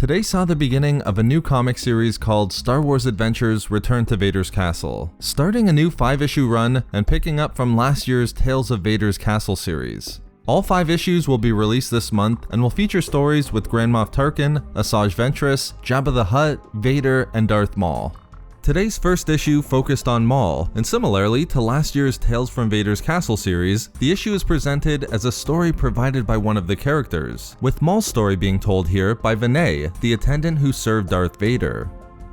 Today saw the beginning of a new comic series called Star Wars Adventures: Return to Vader's Castle, starting a new 5-issue run and picking up from last year's Tales of Vader's Castle series. All 5 issues will be released this month and will feature stories with Grand Moff Tarkin, Asajj Ventress, Jabba the Hutt, Vader, and Darth Maul. Today's first issue focused on Maul, and similarly to last year's Tales from Vader's Castle series, the issue is presented as a story provided by one of the characters, with Maul's story being told here by Vinay, the attendant who served Darth Vader.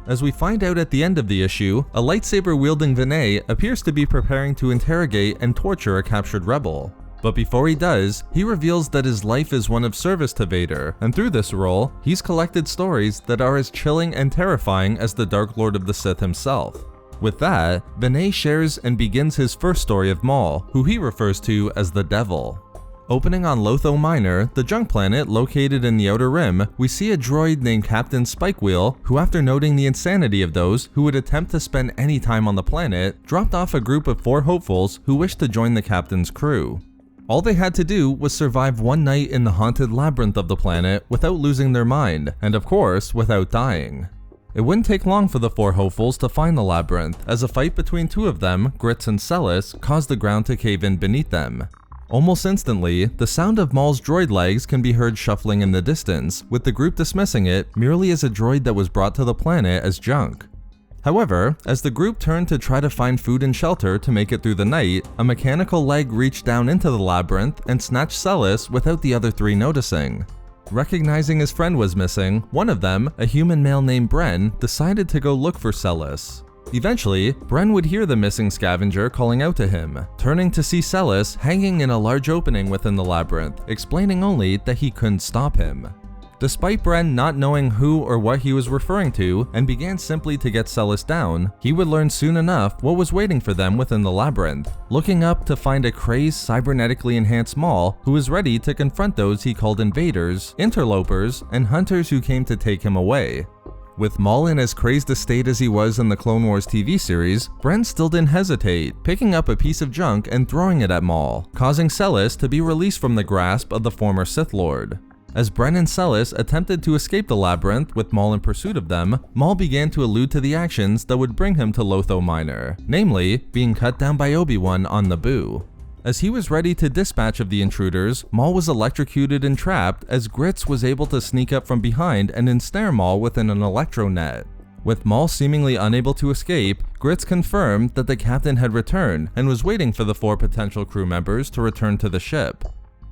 As we find out at the end of the issue, a lightsaber-wielding Vinay appears to be preparing to interrogate and torture a captured rebel. But before he does, he reveals that his life is one of service to Vader, and through this role, he's collected stories that are as chilling and terrifying as the Dark Lord of the Sith himself. With that, Vinay shares and begins his first story of Maul, who he refers to as the Devil. Opening on Lotho Minor, the junk planet located in the Outer Rim, we see a droid named Captain Spikewheel, who after noting the insanity of those who would attempt to spend any time on the planet, dropped off a group of 4 hopefuls who wished to join the captain's crew. All they had to do was survive one night in the haunted labyrinth of the planet without losing their mind, and of course, without dying. It wouldn't take long for the 4 hopefuls to find the labyrinth, as a fight between 2 of them, Grits and Celis, caused the ground to cave in beneath them. Almost instantly, the sound of Maul's droid legs can be heard shuffling in the distance, with the group dismissing it merely as a droid that was brought to the planet as junk. However, as the group turned to try to find food and shelter to make it through the night, a mechanical leg reached down into the labyrinth and snatched Celis without the other 3 noticing. Recognizing his friend was missing, one of them, a human male named Bren, decided to go look for Celis. Eventually, Bren would hear the missing scavenger calling out to him, turning to see Celis hanging in a large opening within the labyrinth, explaining only that he couldn't stop him. Despite Bren not knowing who or what he was referring to and began simply to get Celis down, he would learn soon enough what was waiting for them within the labyrinth, looking up to find a crazed cybernetically-enhanced Maul who was ready to confront those he called invaders, interlopers, and hunters who came to take him away. With Maul in as crazed a state as he was in the Clone Wars TV series, Bren still didn't hesitate, picking up a piece of junk and throwing it at Maul, causing Celis to be released from the grasp of the former Sith Lord. As Bren and Celis attempted to escape the labyrinth with Maul in pursuit of them, Maul began to allude to the actions that would bring him to Lotho Minor, namely, being cut down by Obi-Wan on Naboo. As he was ready to dispatch of the intruders, Maul was electrocuted and trapped as Grits was able to sneak up from behind and ensnare Maul within an electro net. With Maul seemingly unable to escape, Grits confirmed that the captain had returned and was waiting for the 4 potential crew members to return to the ship.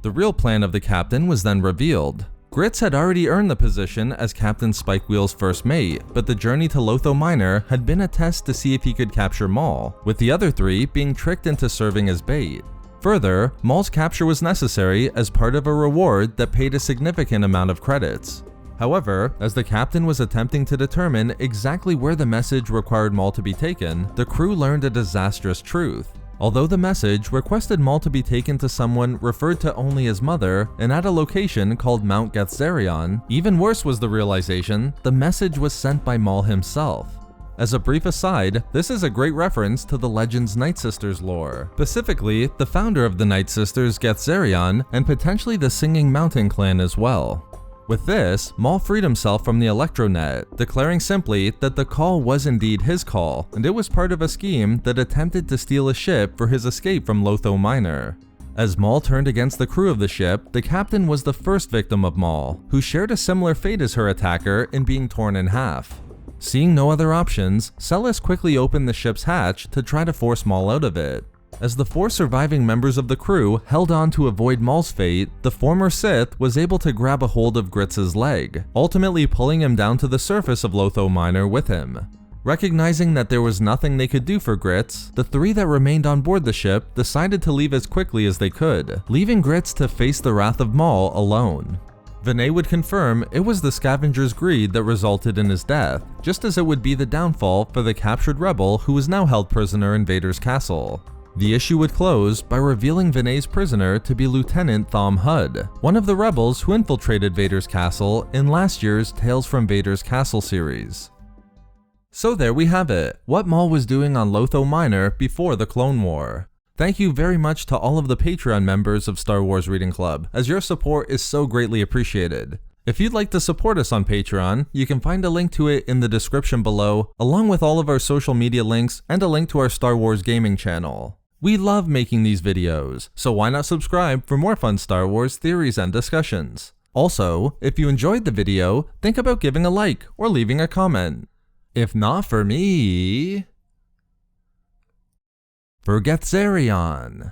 The real plan of the captain was then revealed. Grits had already earned the position as Captain Spikewheel's first mate, but the journey to Lotho Minor had been a test to see if he could capture Maul, with the other 3 being tricked into serving as bait. Further, Maul's capture was necessary as part of a reward that paid a significant amount of credits. However, as the captain was attempting to determine exactly where the message required Maul to be taken, the crew learned a disastrous truth. Although the message requested Maul to be taken to someone referred to only as Mother and at a location called Mount Gethzerion, even worse was the realization the message was sent by Maul himself. As a brief aside, this is a great reference to the Legends Night Sisters lore, specifically the founder of the Night Sisters, Gethzerion, and potentially the Singing Mountain clan as well. With this, Maul freed himself from the Electronet, declaring simply that the call was indeed his call, and it was part of a scheme that attempted to steal a ship for his escape from Lotho Minor. As Maul turned against the crew of the ship, the captain was the first victim of Maul, who shared a similar fate as her attacker in being torn in half. Seeing no other options, Celis quickly opened the ship's hatch to try to force Maul out of it. As the 4 surviving members of the crew held on to avoid Maul's fate, the former Sith was able to grab a hold of Grits' leg, ultimately pulling him down to the surface of Lotho Minor with him. Recognizing that there was nothing they could do for Grits, the 3 that remained on board the ship decided to leave as quickly as they could, leaving Grits to face the wrath of Maul alone. Vinay would confirm it was the scavenger's greed that resulted in his death, just as it would be the downfall for the captured rebel who was now held prisoner in Vader's castle. The issue would close by revealing Vinay's prisoner to be Lieutenant Thom Hud, one of the rebels who infiltrated Vader's castle in last year's Tales from Vader's Castle series. So there we have it, what Maul was doing on Lotho Minor before the Clone War. Thank you very much to all of the Patreon members of Star Wars Reading Club, as your support is so greatly appreciated. If you'd like to support us on Patreon, you can find a link to it in the description below, along with all of our social media links and a link to our Star Wars gaming channel. We love making these videos, so why not subscribe for more fun Star Wars theories and discussions. Also, if you enjoyed the video, think about giving a like or leaving a comment. If not for me, forget Zarion.